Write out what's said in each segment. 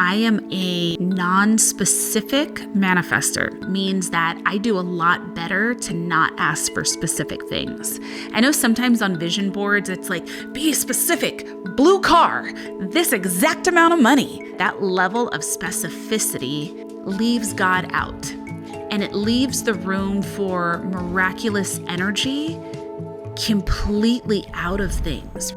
I am a non-specific manifester, means that I do a lot better to not ask for specific things. I know sometimes on vision boards, it's like, be specific, blue car, this exact amount of money. That level of specificity leaves God out, and it leaves the room for miraculous energy completely out of things.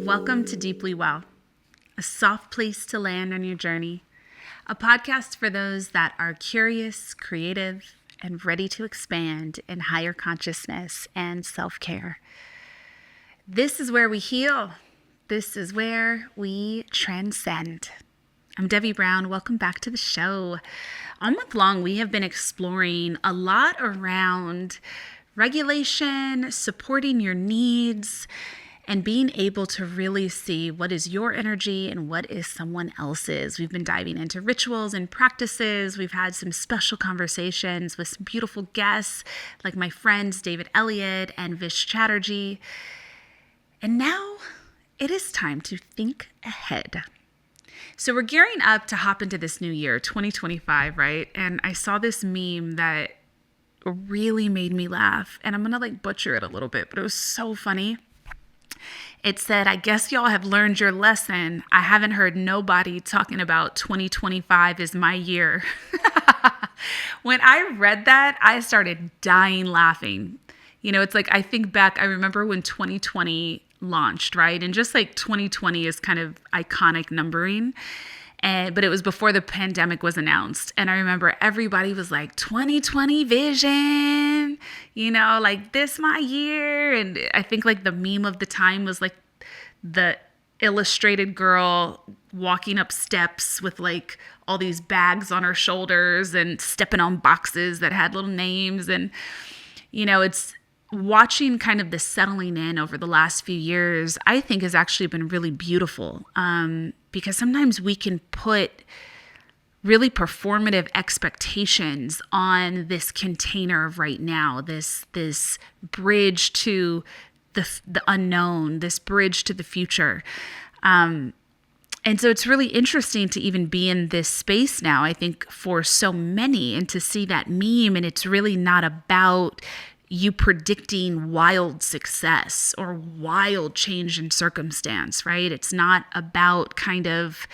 Welcome to Deeply Well, a soft place to land on your journey, a podcast for those that are curious, creative, and ready to expand in higher consciousness and self-care. This is where we heal. This is where we transcend. I'm Devi Brown. Welcome back to the show. All month long, we have been exploring a lot around regulation, supporting your needs, and being able to really see what is your energy and what is someone else's. We've been diving into rituals and practices. We've had some special conversations with some beautiful guests like my friends David Elliott and Vish Chatterjee. And now it is time to think ahead. So we're gearing up to hop into this new year, 2025, right? And I saw this meme that really made me laugh. And I'm going to butcher it a little bit, but it was so funny. It said, I guess y'all have learned your lesson. I haven't heard nobody talking about 2025 is my year. When I read that, I started dying laughing. You know, it's like, I think back, I remember when 2020 launched, right? And just like 2020 is kind of iconic numbering. But it was before the pandemic was announced. And I remember everybody was like, 2020 vision, you know, like this my year. And I think like the meme of the time was like the illustrated girl walking up steps with like all these bags on her shoulders and stepping on boxes that had little names. And, you know, it's watching kind of the settling in over the last few years, I think has actually been really beautiful. Because sometimes we can put really performative expectations on this container of right now, this bridge to the unknown, this bridge to the future. And so it's really interesting to even be in this space now, I think, for so many, and to see that meme. And it's really not about you predicting wild success or wild change in circumstance, right? It's not about kind of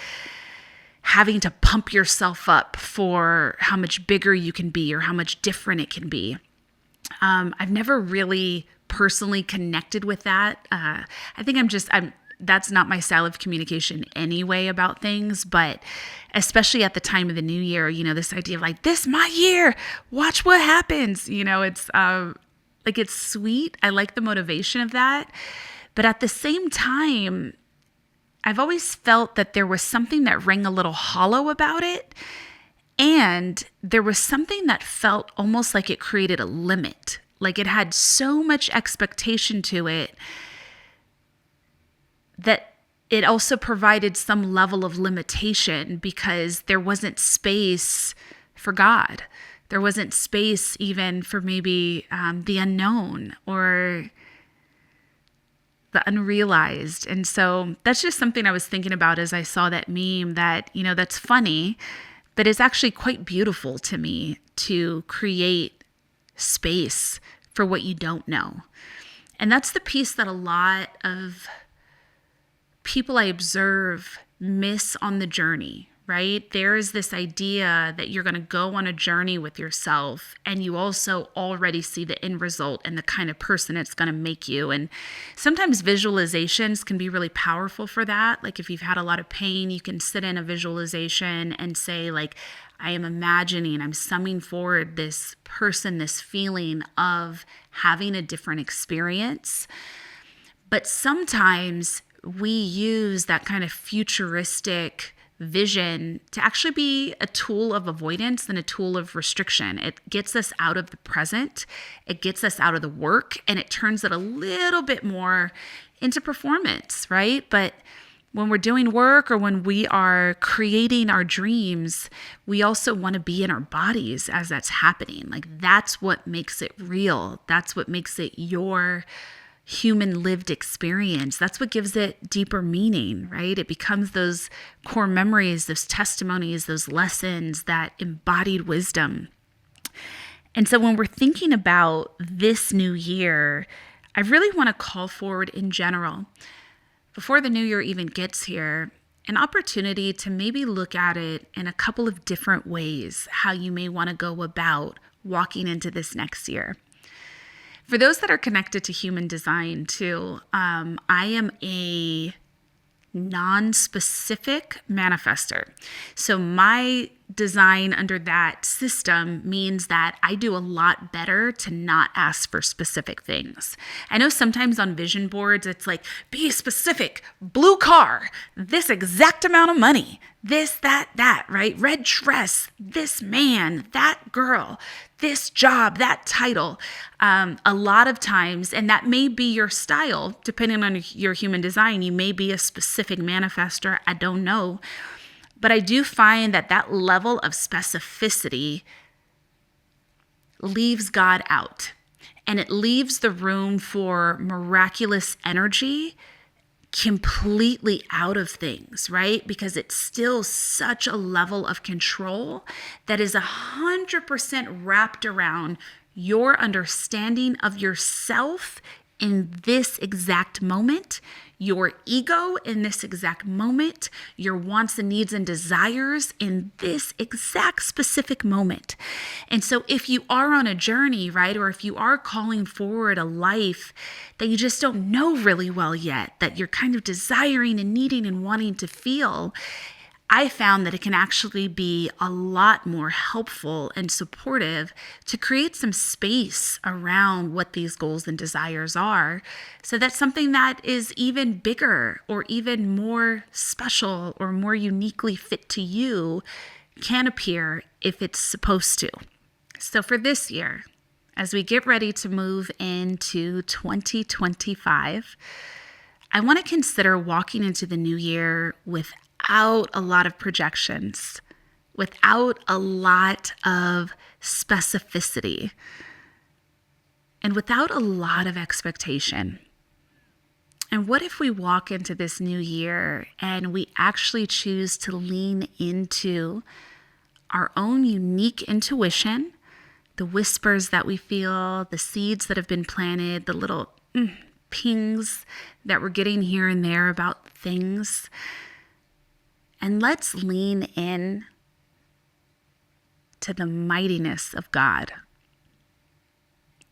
having to pump yourself up for how much bigger you can be or how much different it can be. I've never really personally connected with that. I think that's not my style of communication anyway about things, but especially at the time of the new year, you know, this idea of like, this my year, watch what happens. You know, it's it's sweet. I like the motivation of that. But at the same time, I've always felt that there was something that rang a little hollow about it. And there was something that felt almost like it created a limit. Like it had so much expectation to it that it also provided some level of limitation because there wasn't space for God. There wasn't space even for maybe the unknown or the unrealized. And so that's just something I was thinking about as I saw that meme that, you know, that's funny, but it's actually quite beautiful to me to create space for what you don't know. And that's the piece that a lot of people I observe miss on the journey, right? There is this idea that you're going to go on a journey with yourself and you also already see the end result and the kind of person it's going to make you. And sometimes visualizations can be really powerful for that. Like if you've had a lot of pain, you can sit in a visualization and say like, I am imagining, I'm summoning forward this person, this feeling of having a different experience. But sometimes we use that kind of futuristic vision to actually be a tool of avoidance and a tool of restriction. It gets us out of the present, it gets us out of the work, and it turns it a little bit more into performance, right? But When we're doing work or when we are creating our dreams, we also want to be in our bodies as that's happening. Like that's what makes it real. That's what makes it your human lived experience. That's what gives it deeper meaning, right? It becomes those core memories, those testimonies, those lessons, that embodied wisdom. And so when we're thinking about this new year, I really want to call forward in general, before the new year even gets here, an opportunity to maybe look at it in a couple of different ways, how you may want to go about walking into this next year. For those that are connected to human design too, I am a non-specific manifester. So my design under that system means that I do a lot better to not ask for specific things. I know sometimes on vision boards, it's like, be specific, blue car, this exact amount of money, this, that, right? Red dress, this man, that girl, this job, that title. A lot of times, and that may be your style, depending on your human design, you may be a specific manifester, I don't know. But I do find that that level of specificity leaves God out, and it leaves the room for miraculous energy completely out of things, right? Because it's still such a level of control that is 100% wrapped around your understanding of yourself in this exact moment, your ego in this exact moment, your wants and needs and desires in this exact specific moment. And so if you are on a journey, right, or if you are calling forward a life that you just don't know really well yet, that you're kind of desiring and needing and wanting to feel, I found that it can actually be a lot more helpful and supportive to create some space around what these goals and desires are, so that something that is even bigger or even more special or more uniquely fit to you can appear if it's supposed to. So for this year, as we get ready to move into 2025, I want to consider walking into the new year without a lot of projections, without a lot of specificity, and without a lot of expectation. And what if we walk into this new year and we actually choose to lean into our own unique intuition, the whispers that we feel, the seeds that have been planted, the little pings that we're getting here and there about things. And let's lean in to the mightiness of God.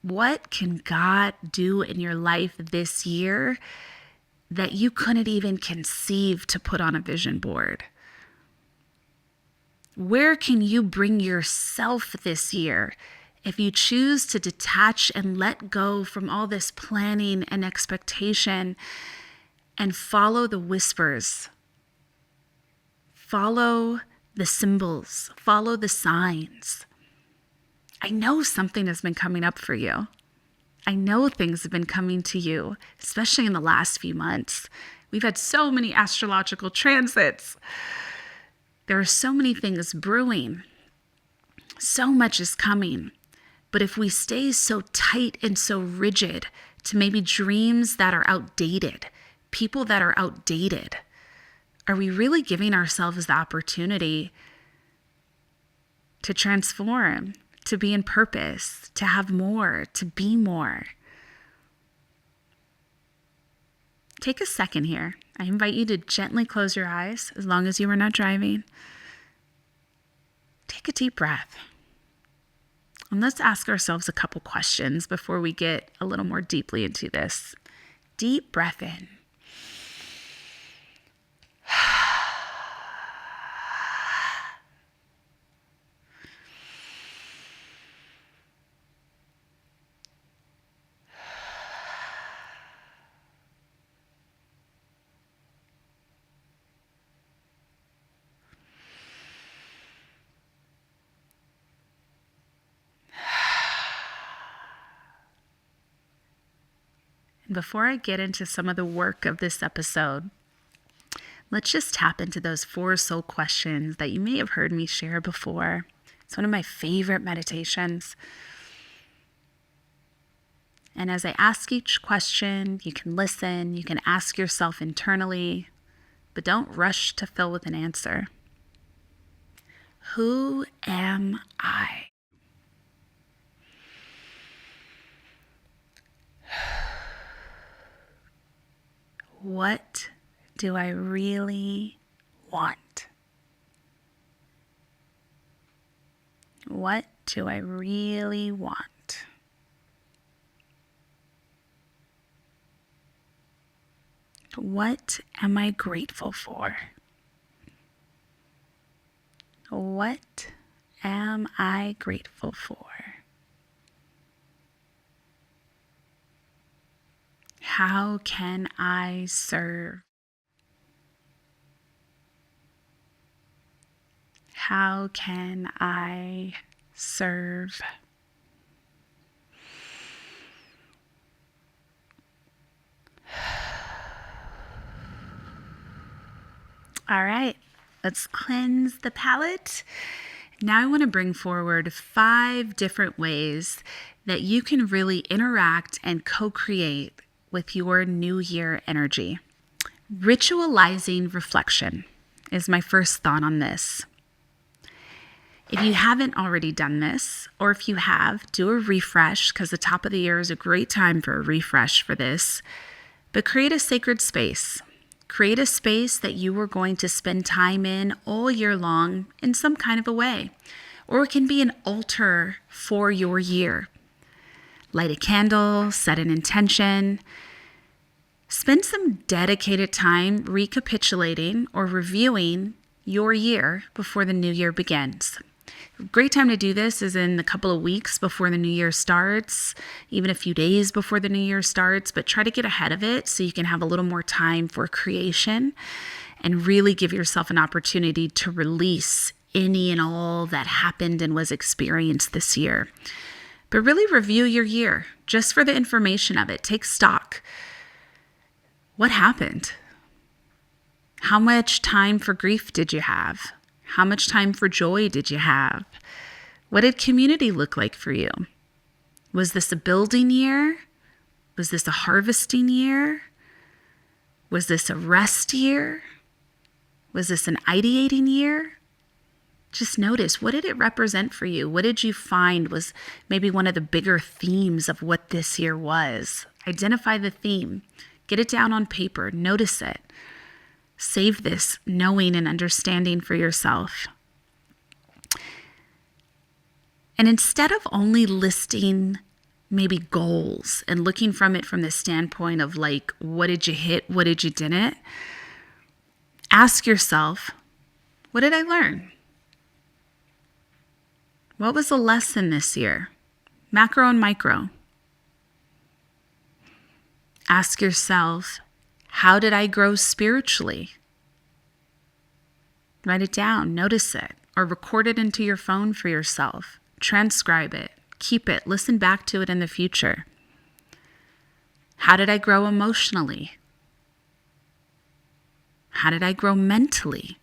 What can God do in your life this year that you couldn't even conceive to put on a vision board? Where can you bring yourself this year if you choose to detach and let go from all this planning and expectation and follow the whispers? Follow the symbols, follow the signs. I know something has been coming up for you. I know things have been coming to you, especially in the last few months. We've had so many astrological transits. There are so many things brewing. So much is coming. But if we stay so tight and so rigid to maybe dreams that are outdated, people that are outdated, are we really giving ourselves the opportunity to transform, to be in purpose, to have more, to be more? Take a second here. I invite you to gently close your eyes, as long as you are not driving. Take a deep breath. And let's ask ourselves a couple questions before we get a little more deeply into this. Deep breath in. Before I get into some of the work of this episode, Let's just tap into those 4 soul questions that you may have heard me share before. It's one of my favorite meditations. And as I ask each question, you can listen, you can ask yourself internally, but don't rush to fill with an answer. Who am I? What do I really want? What do I really want? What am I grateful for? What am I grateful for? How can I serve? How can I serve? All right, let's cleanse the palate. Now I want to bring forward 5 different ways that you can really interact and co-create with your new year energy. Ritualizing reflection is my first thought on this. If you haven't already done this, or if you have, do a refresh, because the top of the year is a great time for a refresh for this. But create a sacred space. Create a space that you are going to spend time in all year long in some kind of a way. Or it can be an altar for your year. Light a candle, set an intention. Spend some dedicated time recapitulating or reviewing your year before the new year begins. A great time to do this is in a couple of weeks before the new year starts, even a few days before the new year starts, but try to get ahead of it so you can have a little more time for creation and really give yourself an opportunity to release any and all that happened and was experienced this year. But really review your year just for the information of it. Take stock. What happened? How much time for grief did you have? How much time for joy did you have? What did community look like for you? Was this a building year? Was this a harvesting year? Was this a rest year? Was this an ideating year? Just notice, what did it represent for you? What did you find was maybe one of the bigger themes of what this year was? Identify the theme. Get it down on paper. Notice it. Save this knowing and understanding for yourself. And instead of only listing maybe goals and looking from it from the standpoint of like, what did you hit? What did you didn't? Ask yourself, what did I learn? What was the lesson this year? Macro and micro. Ask yourself, how did I grow spiritually? Write it down, notice it, or record it into your phone for yourself. Transcribe it, keep it, listen back to it in the future. How did I grow emotionally? How did I grow mentally?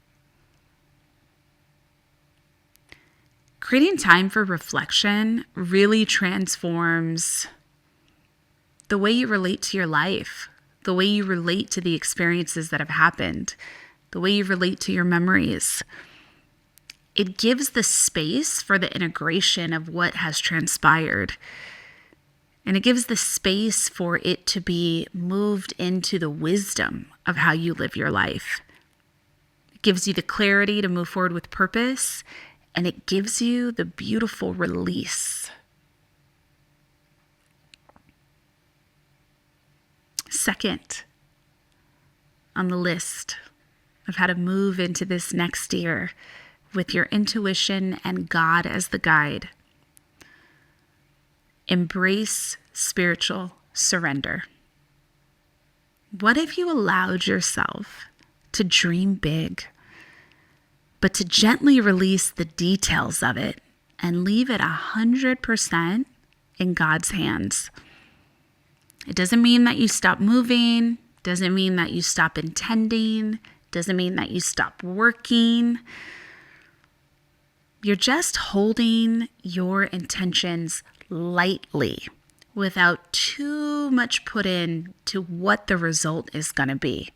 Creating time for reflection really transforms the way you relate to your life, the way you relate to the experiences that have happened, the way you relate to your memories. It gives the space for the integration of what has transpired. And it gives the space for it to be moved into the wisdom of how you live your life. It gives you the clarity to move forward with purpose, and it gives you the beautiful release. Second on the list of how to move into this next year with your intuition and God as the guide. Embrace spiritual surrender. What if you allowed yourself to dream big, but to gently release the details of it and leave it 100% in God's hands? It doesn't mean that you stop moving, doesn't mean that you stop intending, Doesn't mean that you stop working. You're just holding your intentions lightly without too much put in to what the result is going to be.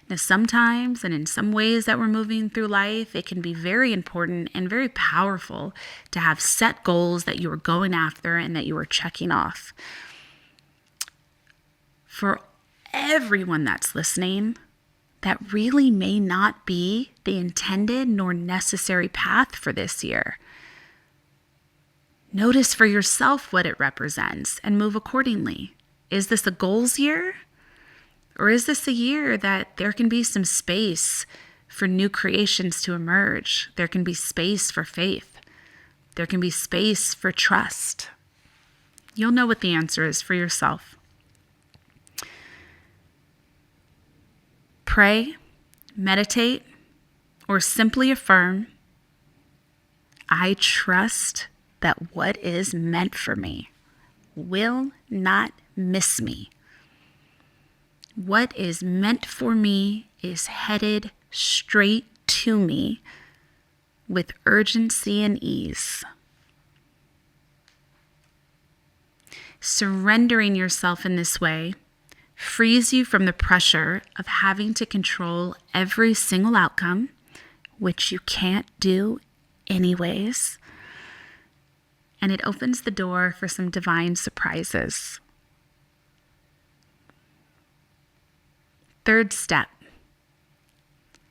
Now, sometimes and in some ways that we're moving through life, it can be very important and very powerful to have set goals that you are going after and that you are checking off. For everyone that's listening, that really may not be the intended nor necessary path for this year. Notice for yourself what it represents and move accordingly. Is this a goals year? Or is this a year that there can be some space for new creations to emerge? There can be space for faith. There can be space for trust. You'll know what the answer is for yourself. Pray, meditate, or simply affirm, I trust that what is meant for me will not miss me. What is meant for me is headed straight to me with urgency and ease. Surrendering yourself in this way frees you from the pressure of having to control every single outcome, which you can't do anyways. And it opens the door for some divine surprises. Third step,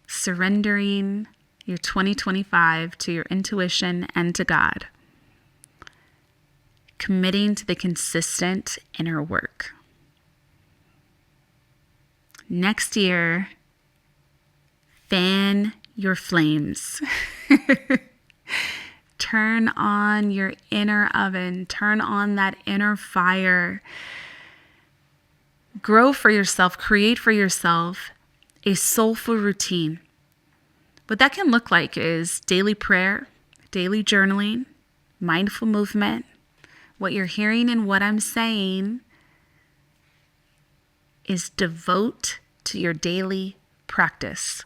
surrendering your 2025 to your intuition and to God. Committing to the consistent inner work. Next year, fan your flames. Turn on your inner oven. Turn on that inner fire. Grow for yourself, create for yourself a soulful routine. What that can look like is daily prayer, daily journaling, mindful movement. What you're hearing and what I'm saying is devote to your daily practice.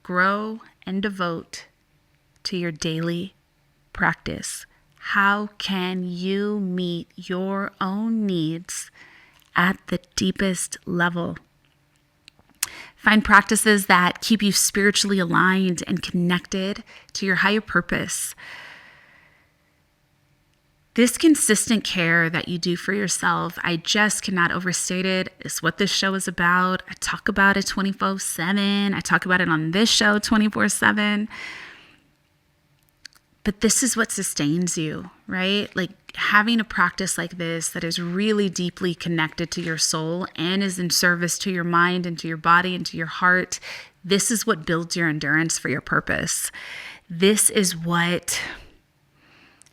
Grow and devote to your daily practice. How can you meet your own needs at the deepest level? Find practices that keep you spiritually aligned and connected to your higher purpose. This consistent care that you do for yourself, I just cannot overstate it. It's what this show is about. I talk about it 24/7. I talk about it on this show 24/7. But this is what sustains you, right? Like having a practice like this that is really deeply connected to your soul and is in service to your mind and to your body and to your heart. This is what builds your endurance for your purpose. This is what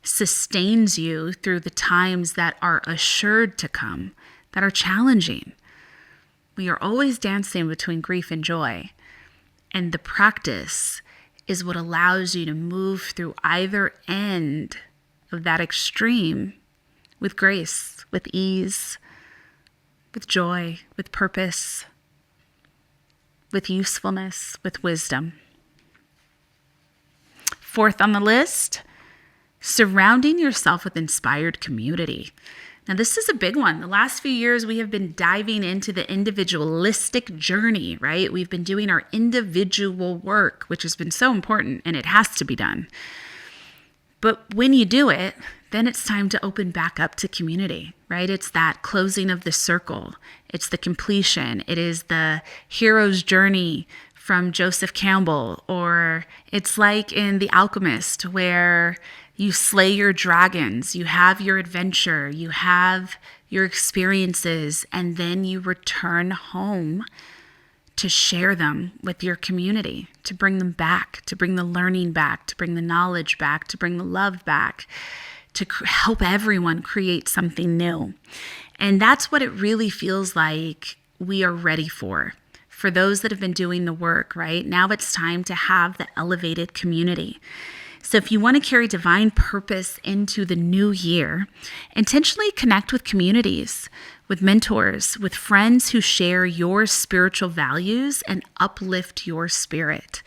sustains you through the times that are assured to come, that are challenging. We are always dancing between grief and joy. And the practice is what allows you to move through either end of that extreme with grace, with ease, with joy, with purpose, with usefulness, with wisdom. Fourth on the list, surrounding yourself with inspired community. Now, this is a big one. The last few years, we have been diving into the individualistic journey, right? We've been doing our individual work, which has been so important, and it has to be done. But when you do it, then it's time to open back up to community, right? It's that closing of the circle. It's the completion. It is the hero's journey from Joseph Campbell, or it's like in The Alchemist where you slay your dragons, you have your adventure, you have your experiences, and then you return home to share them with your community, to bring them back, to bring the learning back, to bring the knowledge back, to bring the love back, to help everyone create something new. And that's what it really feels like we are ready for those that have been doing the work, right? Now it's time to have the elevated community. So if you want to carry divine purpose into the new year, intentionally connect with communities with mentors, with friends who share your spiritual values and uplift your spirit.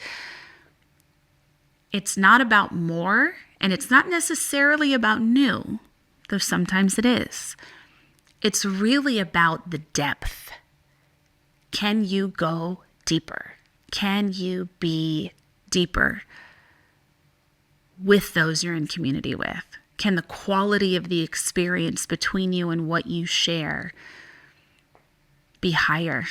It's not about more, and it's not necessarily about new, though sometimes it is. It's really about the depth. Can you go deeper? Can you be deeper with those you're in community with? Can the quality of the experience between you and what you share be higher?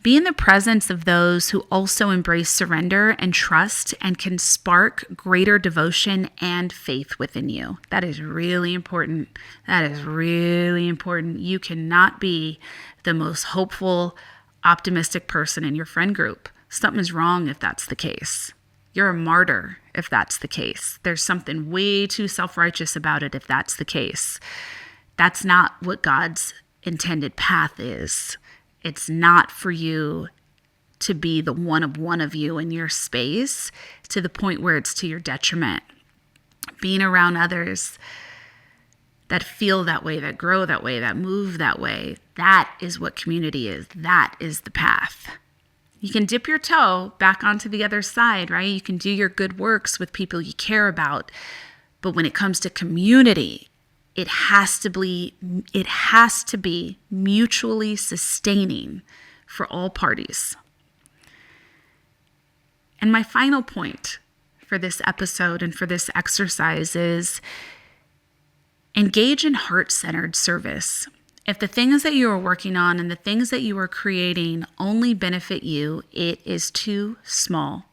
Be in the presence of those who also embrace surrender and trust and can spark greater devotion and faith within you. That is really important. That is really important. You cannot be the most hopeful, optimistic person in your friend group. Something's wrong if that's the case. You're a martyr if that's the case. There's something way too self-righteous about it if that's the case. That's not what God's intended path is. It's not for you to be the one of you in your space to the point where it's to your detriment. Being around others that feel that way, that grow that way, that move that way, that is what community is. That is the path. You can dip your toe back onto the other side, right? You can do your good works with people you care about. But when it comes to community, it has to be mutually sustaining for all parties. And my final point for this episode and for this exercise is engage in heart-centered service. If the things that you are working on and the things that you are creating only benefit you, it is too small.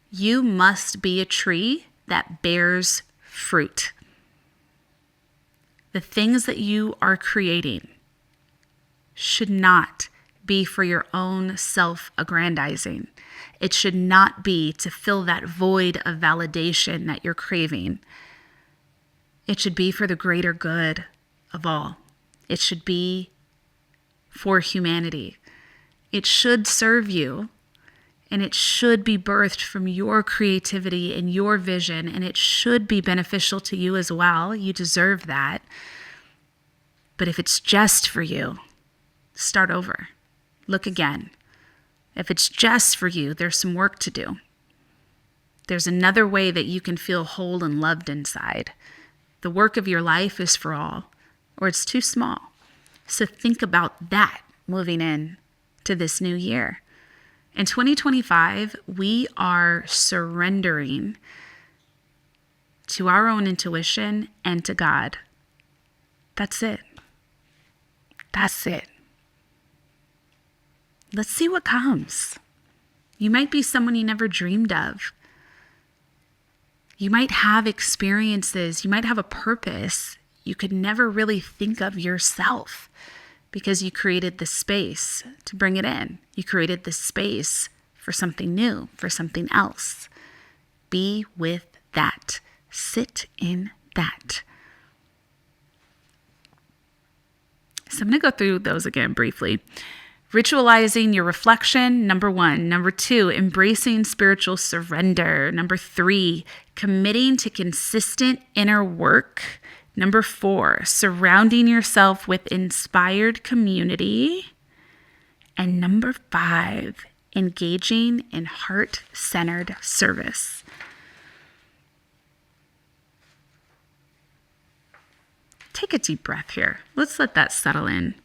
You must be a tree that bears fruit. The things that you are creating should not be for your own self-aggrandizing. It should not be to fill that void of validation that you're craving. It should be for the greater good of all. It should be for humanity. It should serve you, and it should be birthed from your creativity and your vision, and it should be beneficial to you as well. You deserve that. But if it's just for you, start over. Look again. If it's just for you, there's some work to do. There's another way that you can feel whole and loved inside. The work of your life is for all, or it's too small. So think about that moving in to this new year. In 2025, we are surrendering to our own intuition and to God. That's it. That's it. Let's see what comes. You might be someone you never dreamed of. You might have experiences. You might have a purpose you could never really think of yourself because you created the space to bring it in. You created the space for something new, for something else. Be with that. Sit in that. So I'm going to go through those again briefly. Ritualizing your reflection, number 1. Number 2, embracing spiritual surrender. Number 3, committing to consistent inner work. Number 4, surrounding yourself with inspired community. And number 5, engaging in heart-centered service. Take a deep breath here. Let's let that settle in.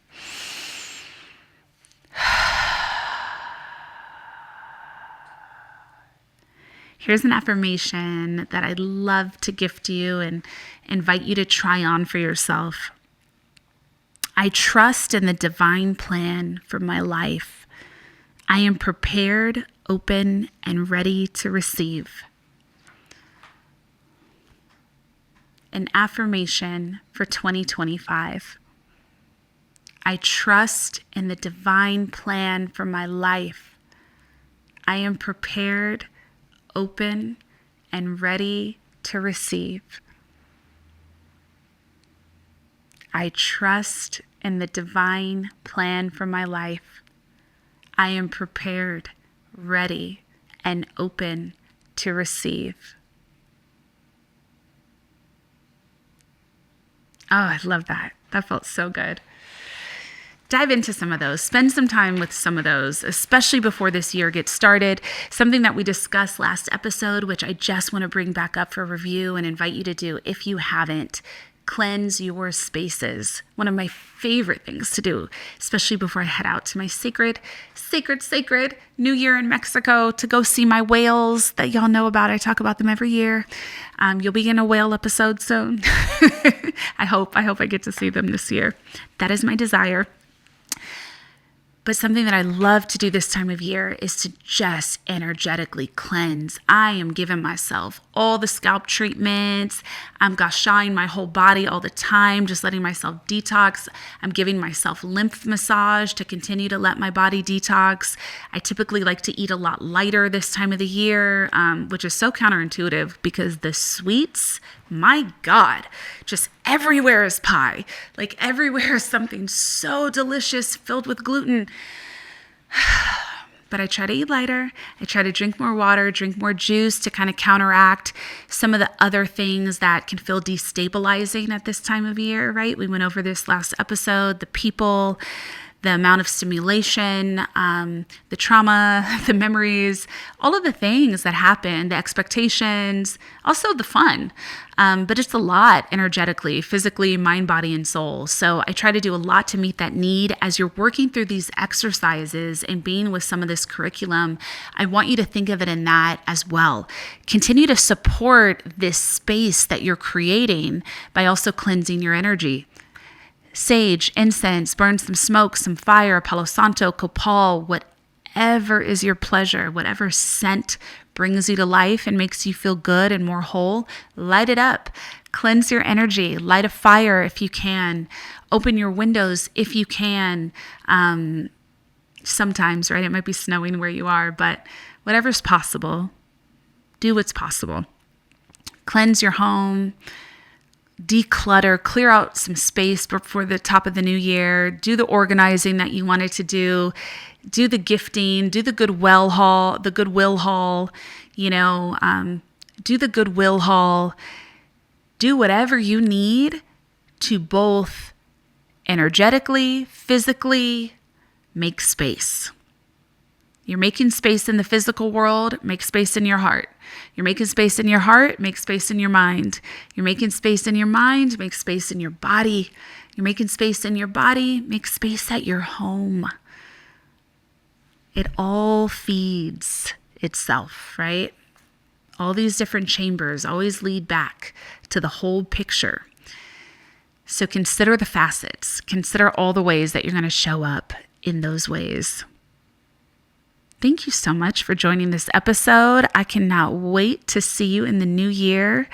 Here's an affirmation that I'd love to gift you and invite you to try on for yourself. I trust in the divine plan for my life. I am prepared, open, and ready to receive. An affirmation for 2025. I trust in the divine plan for my life. I am prepared, open, and ready to receive. I trust in the divine plan for my life. I am prepared, ready, and open to receive. Oh, I love that. That felt so good. dive into some of those. Spend some time with some of those, especially before this year gets started. Something that we discussed last episode, which I just want to bring back up for review and invite you to do if you haven't. Cleanse your spaces. One of my favorite things to do, especially before I head out to my sacred New Year in Mexico to go see my whales that y'all know about. I talk about them every year. You'll be in a whale episode soon. I hope I get to see them this year. That is my desire. But something that I love to do this time of year is to just energetically cleanse. I am giving myself all the scalp treatments. I'm gashing my whole body all the time, just letting myself detox. I'm giving myself lymph massage to continue to let my body detox. I typically like to eat a lot lighter this time of the year, which is so counterintuitive because the sweets, my God, just everywhere is pie. Like everywhere is something so delicious filled with gluten. But I try to eat lighter. I try to drink more water, drink more juice to kind of counteract some of the other things that can feel destabilizing at this time of year, right? We went over this last episode, the people, the amount of stimulation, the trauma, the memories, all of the things that happen, the expectations, also the fun. But it's a lot energetically, physically, mind, body, and soul. So I try to do a lot to meet that need. As you're working through these exercises and being with some of this curriculum, I want you to think of it in that as well. Continue to support this space that you're creating by also cleansing your energy. Sage, incense, burn some smoke, some fire, Palo Santo, copal, whatever is your pleasure, whatever scent brings you to life and makes you feel good and more whole, light it up. Cleanse your energy. Light a fire if you can. Open your windows if you can. Sometimes, right? It might be snowing where you are, but whatever's possible, do what's possible. Cleanse your home. Declutter, clear out some space before the top of the new year, do the organizing that you wanted to do the gifting, do the Goodwill haul, do the Goodwill haul, do whatever you need to both energetically, physically make space. You're making space in the physical world, make space in your heart. You're making space in your heart, make space in your mind. You're making space in your mind, make space in your body. You're making space in your body, make space at your home. It all feeds itself, right? All these different chambers always lead back to the whole picture. So consider the facets. Consider all the ways that you're going to show up in those ways. Thank you so much for joining this episode. I cannot wait to see you in the new year.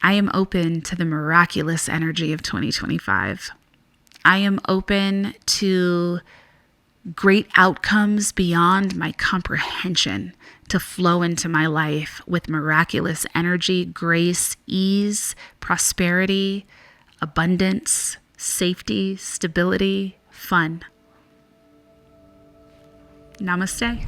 I am open to the miraculous energy of 2025. I am open to great outcomes beyond my comprehension to flow into my life with miraculous energy, grace, ease, prosperity, abundance, safety, stability, fun. Namaste.